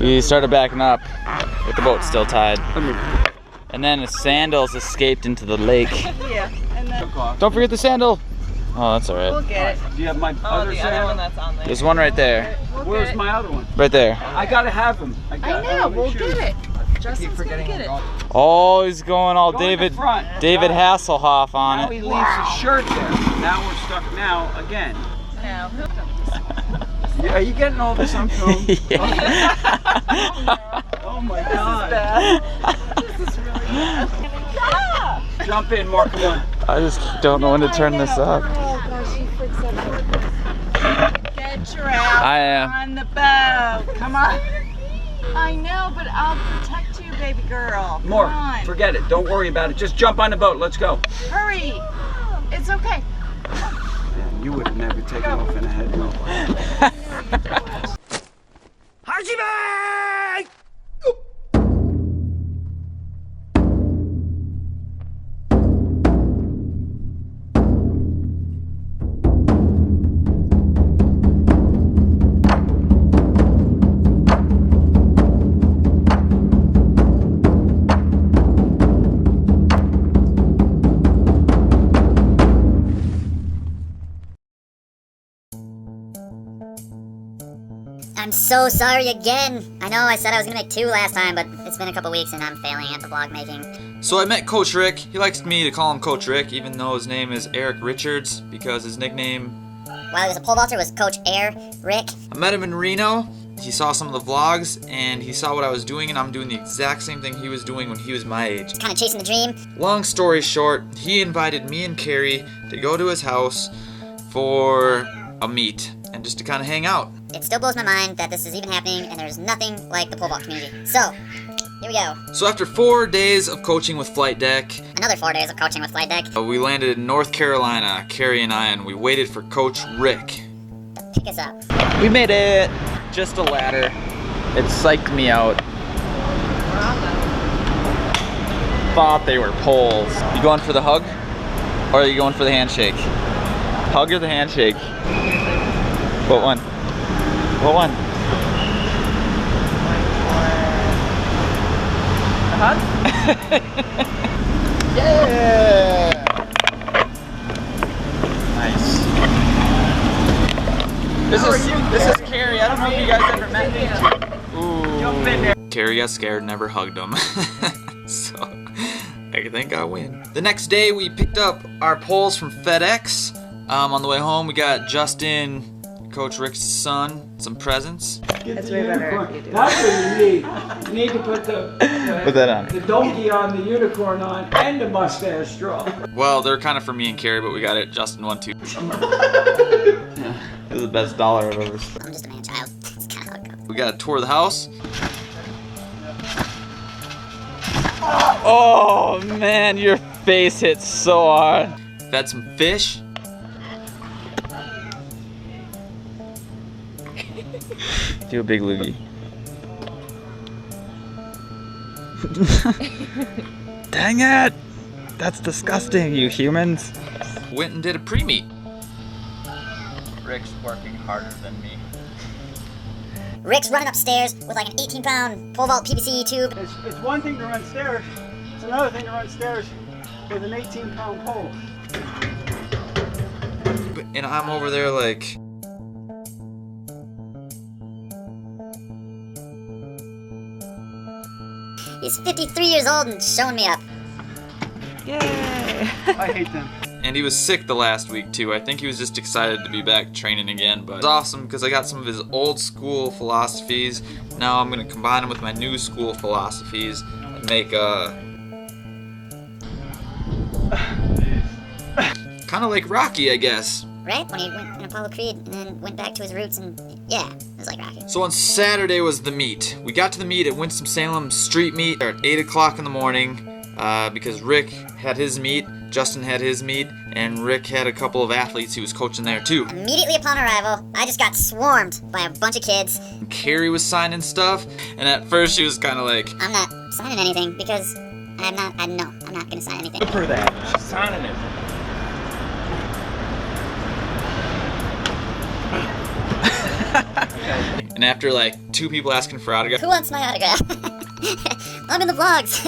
We started backing up with the boat still tied. And then the sandals escaped into the lake. Yeah, and then... Don't forget the sandal. Oh, that's all right. We'll get it. Do you have my other sandal? Other one that's on there. There's one right there. Where's my other one? Right there. I gotta have him. I know, we'll get it. Justin's gonna get it. Oh, he's going all Go David front. Hasselhoff on Now it. he leaves his shirt there. Now we're stuck now again. Now, Are you getting all this on film? Oh my God. this is really bad. Jump in, Mark, come on. I just don't know when to turn this up. Oh gosh, she freaks out. Get your ass I am. on the boat. Come on. I know, but I'll protect you, baby girl. Come More. on. Forget it. Don't worry about it. Just jump on the boat. Let's go. Hurry. It's okay. Man, you would have never taken off in a head. No. Hajime! I'm so sorry again. I know I said I was gonna make 2 last time, but it's been a couple weeks and I'm failing at the vlog making. So I met Coach Rick. He likes me to call him Coach Rick, even though his name is Eric Richards, because his nickname, While he was a pole vaulter, was Coach Air Rick. I met him in Reno. He saw some of the vlogs, and he saw what I was doing, and I'm doing the exact same thing he was doing when he was my age. Kind of chasing the dream. Long story short, he invited me and Carrie to go to his house for a meet, and just to kind of hang out. It still blows my mind that this is even happening and there's nothing like the pole vault community. So, here we go. So after 4 days of coaching with Flight Deck, Another 4 days of coaching with Flight Deck. we landed in North Carolina, Carrie and I, and we waited for Coach Rick. Pick us up. We made it. Just a ladder. It psyched me out. Thought they were poles. You going for the hug? Or are you going for the handshake? Hug or the handshake? What one? What one? Yeah! Nice. This is Carrie. I don't know if you guys ever met me. Ooh. Carrie got scared, never hugged him. So I think I win. The next day we picked up our poles from FedEx. On the way home we got Justin, Coach Rick's son, some presents. It's way better if you do. That's what you need. You need to put the donkey on, the unicorn on, and the mustache straw. Well, they're kind of for me and Carrie, but we got it. Justin won too. This is the best dollar I've ever spent. I'm just a man child. It's kind of how it goes. We got a tour of the house. Oh man, your face hit so hard. Fed some fish. Do a big loogie. Dang it! That's disgusting, you humans. Went and did a pre-meet. Rick's working harder than me. Rick's running upstairs with like an 18-pound pole vault PVC tube. It's one thing to run stairs. It's another thing to run stairs with an 18-pound pole. And I'm over there like... He's 53 years old and showing me up. Yay! I hate them. And he was sick the last week too. I think he was just excited to be back training again, but it's awesome because I got some of his old school philosophies. Now I'm gonna combine them with my new school philosophies and make a kind of like Rocky, I guess. Right? When he went in Apollo Creed and then went back to his roots and yeah, it was like Rocky. So on Saturday was the meet. We got to the meet at Winston Salem street meet at 8 o'clock in the morning because Rick had his meet, Justin had his meet, and Rick had a couple of athletes he was coaching there too. Immediately upon arrival, I just got swarmed by a bunch of kids. And Carrie was signing stuff, and at first she was kind of like, I'm not signing anything because I'm not gonna sign anything. look for that, she's signing it. And after like 2 people asking for autograph, Who wants my autograph? I'm in the vlogs.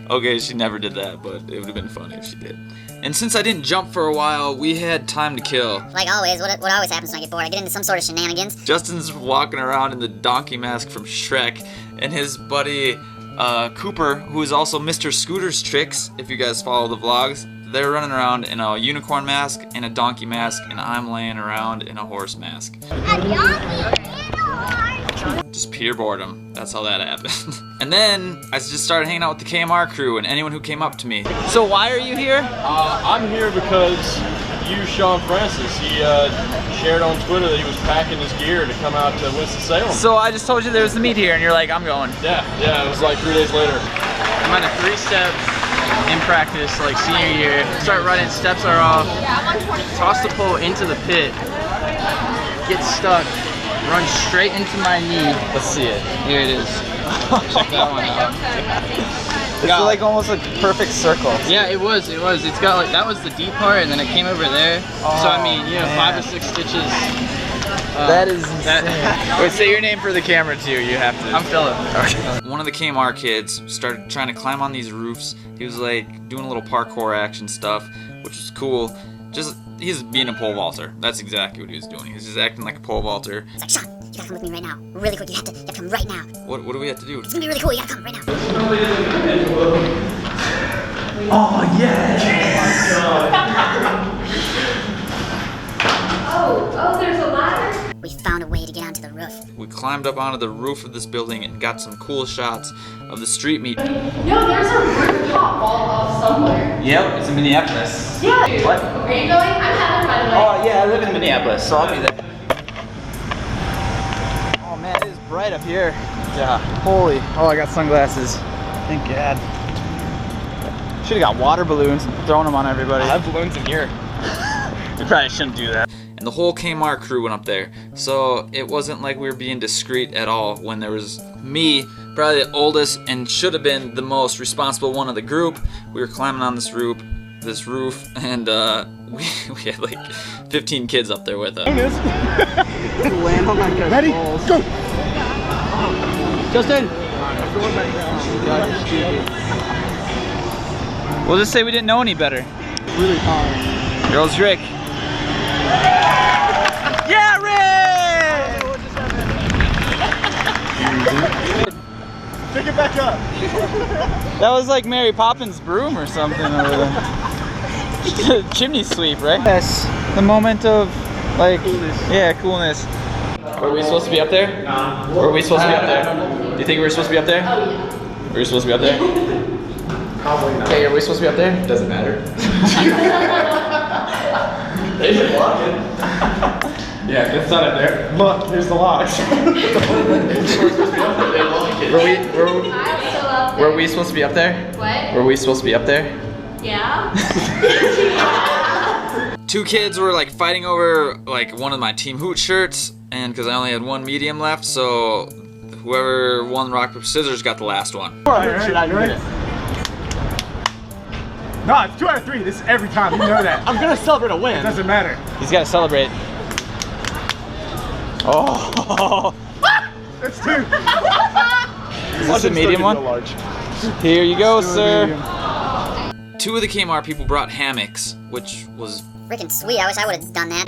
okay, she never did that, but it would have been funny if she did. And since I didn't jump for a while, we had time to kill. Like always, what always happens when I get bored? I get into some sort of shenanigans. Justin's walking around in the donkey mask from Shrek, and his buddy Cooper, who is also Mr. Scooter's Tricks, if you guys follow the vlogs, they're running around in a unicorn mask and a donkey mask, and I'm laying around in a horse mask. Just pure boredom. That's how that happened. And then I just started hanging out with the KMR crew and anyone who came up to me. So why are you here? I'm here because Shawn Francis, he shared on Twitter that he was packing his gear to come out to Winston Salem. So I just told you there was the meet here and you're like, I'm going. Yeah, it was like 3 days later. I'm on a 3-step in practice, like senior year. Start running, steps are off. Toss the pole into the pit. Get stuck. Run straight into my knee. Let's see it. Here it is. Check that one out. It's like almost a perfect circle. Yeah, it was. It's got like, that was the deep part and then it came over there. So I mean, you know, 5 or 6 stitches. That is insane. Wait, say your name for the camera too. You have to. I'm Philip. Okay. One of the KMR kids started trying to climb on these roofs. He was like doing a little parkour action stuff, which was cool. He's being a pole vaulter. That's exactly what he was doing. He was just acting like a pole vaulter. It's like, Shawn, you gotta come with me right now. Really quick, you have to come right now. What do we have to do? It's gonna be really cool, you gotta come right now. Oh, yeah! Oh, there's a ladder. We found a way to get onto the roof. We climbed up onto the roof of this building and got some cool shots of the street meet. No, there's a rooftop wall off somewhere. Yep, it's in Minneapolis. Yeah. What? Are you going? I'm Heather, by the way. Oh yeah, I live in Minneapolis, so I'll be there. Oh man, it is bright up here. Yeah. Holy. Oh, I got sunglasses. Thank God. Should have got water balloons and thrown them on everybody. I have balloons in here. You probably shouldn't do that. And the whole KMR crew went up there. So it wasn't like we were being discreet at all when there was me, probably the oldest and should have been the most responsible one of the group. We were climbing on this roof and we had like 15 kids up there with us. Land on my guys. Ready? Go! Justin! We'll just say we didn't know any better. Really hard. Girls, Rick. Yeah, Rick! Pick it back up. That was like Mary Poppins' broom or something over there. Chimney sweep, right? Yes, the moment of like coolness. Yeah, coolness. Were we supposed to be up there? Were we supposed to be up there? Do you think we were supposed to be up there? Were we supposed to be up there? Probably not. Hey, are we supposed to be up there? Doesn't matter. They should lock it. Yeah, it's not up there. Look, here's the locks. Were we supposed to be up there? What? Were we supposed to be up there? Yeah. 2 kids were like fighting over like one of my Team Hoot shirts, and because I only had 1 medium left, so whoever won rock paper scissors got the last one. Should I do it? No, it's 2 out of 3. This is every time. You know that. I'm gonna celebrate a win. It doesn't matter. He's gotta celebrate. Oh! That's 2. What's the medium one? Here you go, sir. 2 of the KMR people brought hammocks, which was Freaking sweet, I wish I would have done that.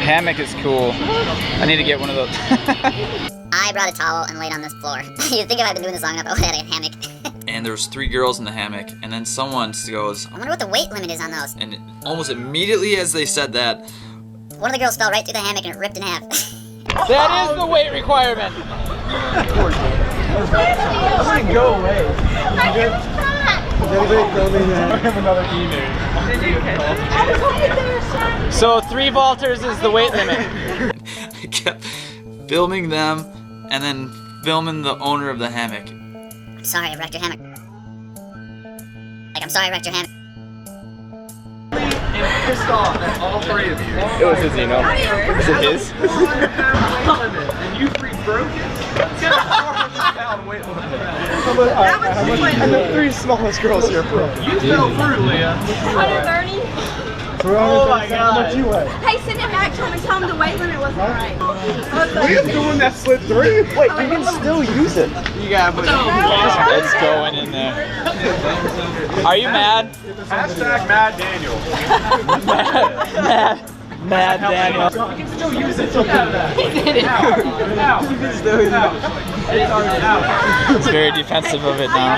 Hammock is cool. I need to get one of those. I brought a towel and laid on this floor. You'd think if I'd been doing this long enough, I would have had a hammock. and there was 3 girls in the hammock, and then someone goes, I wonder what the weight limit is on those. and almost immediately as they said that, One of the girls fell right through the hammock and it ripped in half. That is the weight requirement. I'm gonna go away. I have another email. So 3 vaulters is the weight limit. I kept filming them and then filming the owner of the hammock. I'm sorry I wrecked your hammock. Like, I'm sorry I wrecked your hammock. Pissed off at all 3 of you. It was his email. Is it his? And you 3 broke it. It's got a 400-pound weight limit. And the 3 smallest girls here broke. You fell through, Leah. 130? Oh my God. How much you weigh? Hey, send him back to him and tell him the weight limit wasn't right. Are you doing that slip 3? Wait, you can still use it. You gotta put it. It's going in there. Are you mad? Hashtag Mad Daniel. Mad Daniel. You can still use it. He did it. Now. You can still use it. It's very defensive of it now.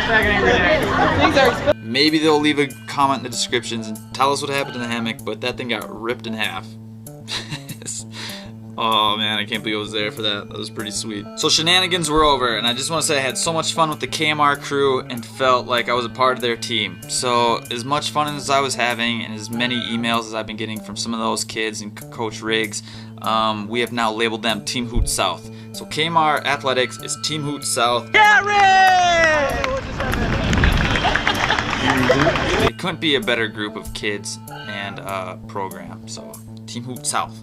Maybe they'll leave a comment in the descriptions and tell us what happened in the hammock, but that thing got ripped in half. Oh man, I can't believe I was there for that. That was pretty sweet. So shenanigans were over, and I just want to say I had so much fun with the KMR crew and felt like I was a part of their team. So as much fun as I was having and as many emails as I've been getting from some of those kids and Coach Riggs, we have now labeled them Team Hoot South. So KMR Athletics is Team Hoot South. It couldn't be a better group of kids and program. So Team Hoot South.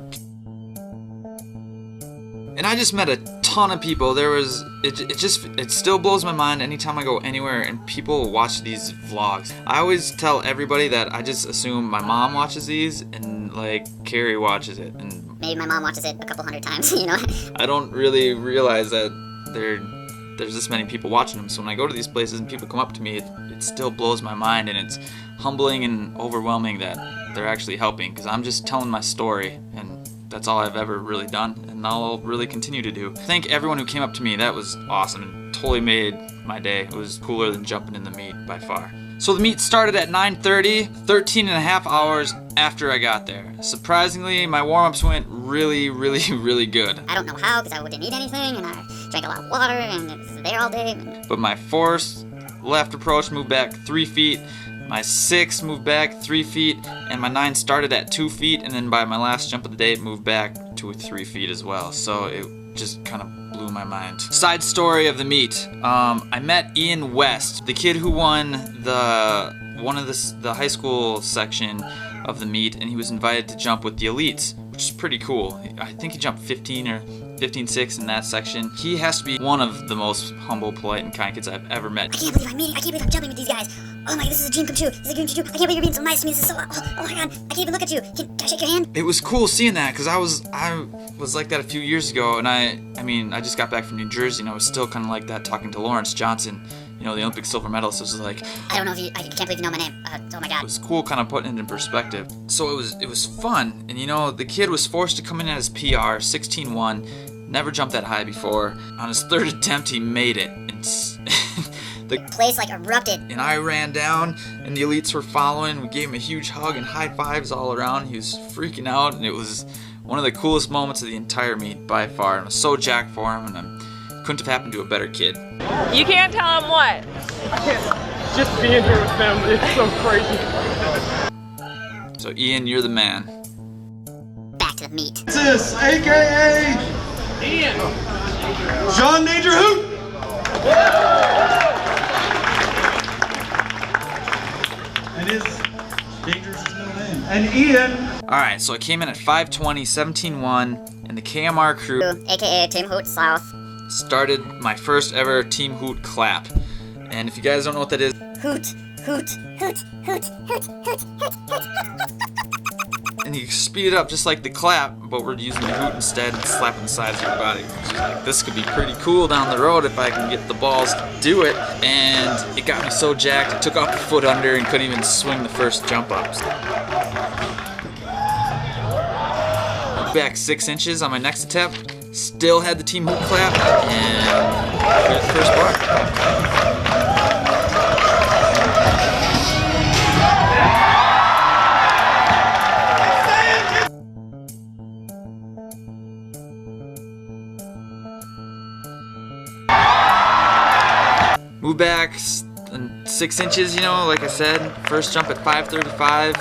And I just met a ton of people. It still blows my mind anytime I go anywhere and people watch these vlogs. I always tell everybody that I just assume my mom watches these and like Carrie watches it, and Maybe my mom watches it a couple hundred times, you know? I don't really realize that there's this many people watching them. So when I go to these places and people come up to me, it still blows my mind, and it's humbling and overwhelming that they're actually helping, because I'm just telling my story, and that's all I've ever really done, and I'll really continue to do. Thank everyone who came up to me. That was awesome and totally made my day. It was cooler than jumping in the meet by far. So the meet started at 9:30, 13 and a half hours after I got there. Surprisingly, my warm-ups went really, really, really good. I don't know how, because I didn't eat anything, and I drank a lot of water, and it was there all day. But my forced left approach moved back 3 feet, my 6 moved back 3 feet, and my 9 started at 2 feet, and then by my last jump of the day, it moved back to 3 feet as well. So it just kind of blew my mind. Side story of the meet. I met Ian West, the kid who won the high school section of the meet, and he was invited to jump with the elites, which is pretty cool. I think he jumped 15-6 in that section. He has to be one of the most humble, polite, and kind kids I've ever met. I can't believe I'm jumping with these guys. Oh my God, this is a dream come true. This is a dream come true. I can't believe you're being so nice to me. This is so, oh my God, I can't even look at you. Can I shake your hand? It was cool seeing that, because I was like that a few years ago, and I just got back from New Jersey, and I was still kind of like that talking to Lawrence Johnson, you know, the Olympic silver medalist. It was like, I don't know if I can't believe you know my name. Oh my God. it was cool kind of putting it in perspective. So it was fun, and you know, the kid was forced to come in at his PR, 16-1, never jumped that high before. On his 3rd attempt, he made it. The place like erupted. And I ran down, and the elites were following. We gave him a huge hug and high fives all around. He was freaking out, and it was one of the coolest moments of the entire meet by far. And I was so jacked for him, and I couldn't have happened to a better kid. You can't tell him what? Just being here with them, it's so crazy. So Ian, you're the man. Back to the meet. Francis, aka Ian! Shawn Hoot. And his dangerous middle name. And Ian. Alright, so I came in at 5:20, 17-1, and the KMR crew, AKA Team Hoot South, started my first ever Team Hoot clap. And if you guys don't know what that is, hoot, hoot, hoot, hoot, hoot, hoot, hoot, hoot. and you speed it up just like the clap, but we're using the hoot instead and slapping the sides of your body. Which is like, this could be pretty cool down the road if I can get the balls to do it. And it got me so jacked, I took off the foot under and couldn't even swing the first jump ups. Back 6 inches on my next attempt, still had the Team Hoot clap, and here's the first bar. Move back 6 inches, you know, like I said. First jump at 5:35.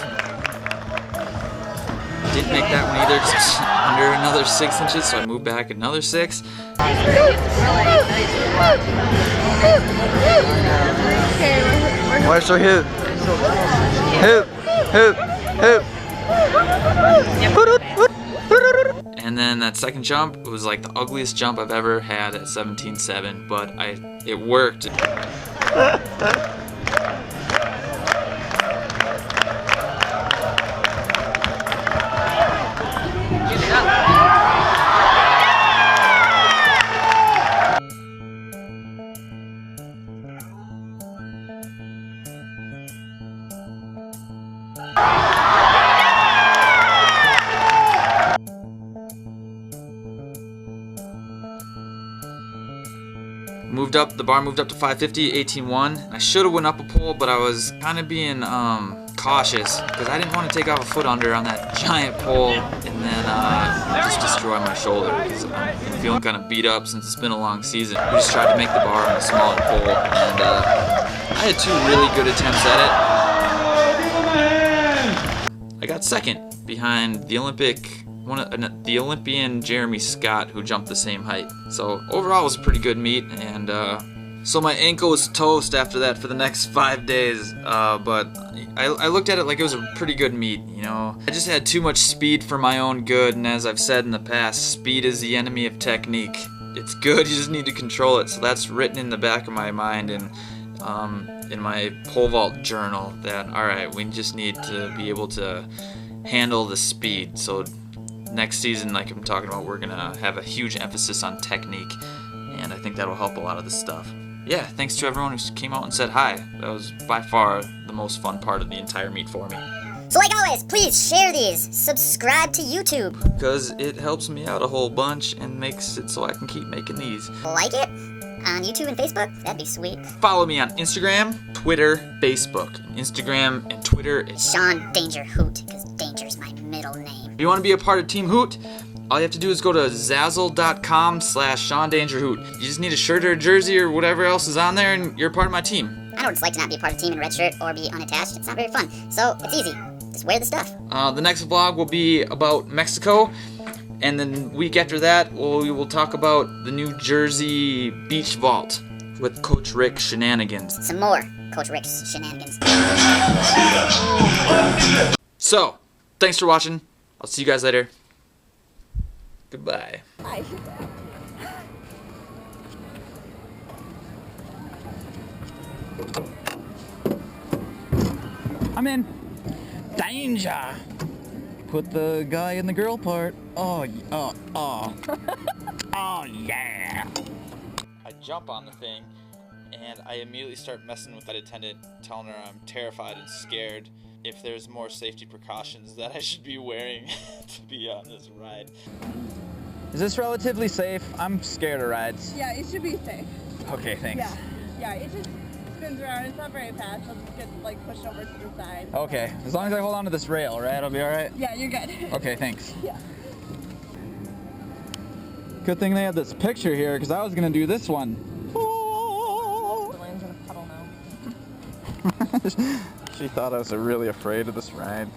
Didn't make that one either, just under another 6 inches, so I moved back another 6. Where's your hoop? Hoop, hoop, hoop. And then that second jump was like the ugliest jump I've ever had at 17.7, but it worked. moved up, the bar moved up to 550, 18-1. I should have went up a pole, but I was kind of being cautious because I didn't want to take off a foot under on that giant pole and then just destroy my shoulder because I'm feeling kind of beat up since it's been a long season. We just tried to make the bar on a smaller pole, and I had 2 really good attempts at it. I got second behind the Olympian Jeremy Scott, who jumped the same height. So overall it was a pretty good meet, and so my ankle was toast after that for the next 5 days, but I looked at it like it was a pretty good meet, you know. I just had too much speed for my own good, and as I've said in the past, speed is the enemy of technique. It's good, you just need to control it. So that's written in the back of my mind and in my pole vault journal that, alright, we just need to be able to handle the speed. So next season, like I'm talking about, we're gonna have a huge emphasis on technique, and I think that'll help a lot of this stuff. Yeah, thanks to everyone who came out and said hi. That was by far the most fun part of the entire meet for me. So like always, please share these, subscribe to YouTube. Because it helps me out a whole bunch and makes it so I can keep making these. Like it on YouTube and Facebook, that'd be sweet. Follow me on Instagram, Twitter, Facebook. Instagram and Twitter is Shawn Danger Hoot, because Danger's my middle name. If you want to be a part of Team Hoot, all you have to do is go to zazzle.com/ShawnDangerHoot. You just need a shirt or a jersey or whatever else is on there, and you're part of my team. I know what it's like to not be a part of the team in a red shirt or be unattached. It's not very fun, so it's easy. Just wear the stuff. The next vlog will be about Mexico, and then the week after that, we will talk about the New Jersey beach vault with Coach Rick Shenanigans. Some more Coach Rick's shenanigans. So, thanks for watching. I'll see you guys later. Goodbye. Bye. I'm in. Danger. Put the guy in the girl part. Oh yeah. I jump on the thing, and I immediately start messing with that attendant, telling her I'm terrified and scared. If there's more safety precautions that I should be wearing to be on this ride. Is this relatively safe? I'm scared of rides. Yeah, it should be safe. Okay, thanks. Yeah, it just spins around. It's not very fast. I'll just get like pushed over to the side. Okay, as long as I hold on to this rail, right? I'll be all right? Yeah, you're good. Okay, thanks. Yeah. Good thing they had this picture here, because I was going to do this one. The lamb's in a puddle now. She thought I was really afraid of this ride.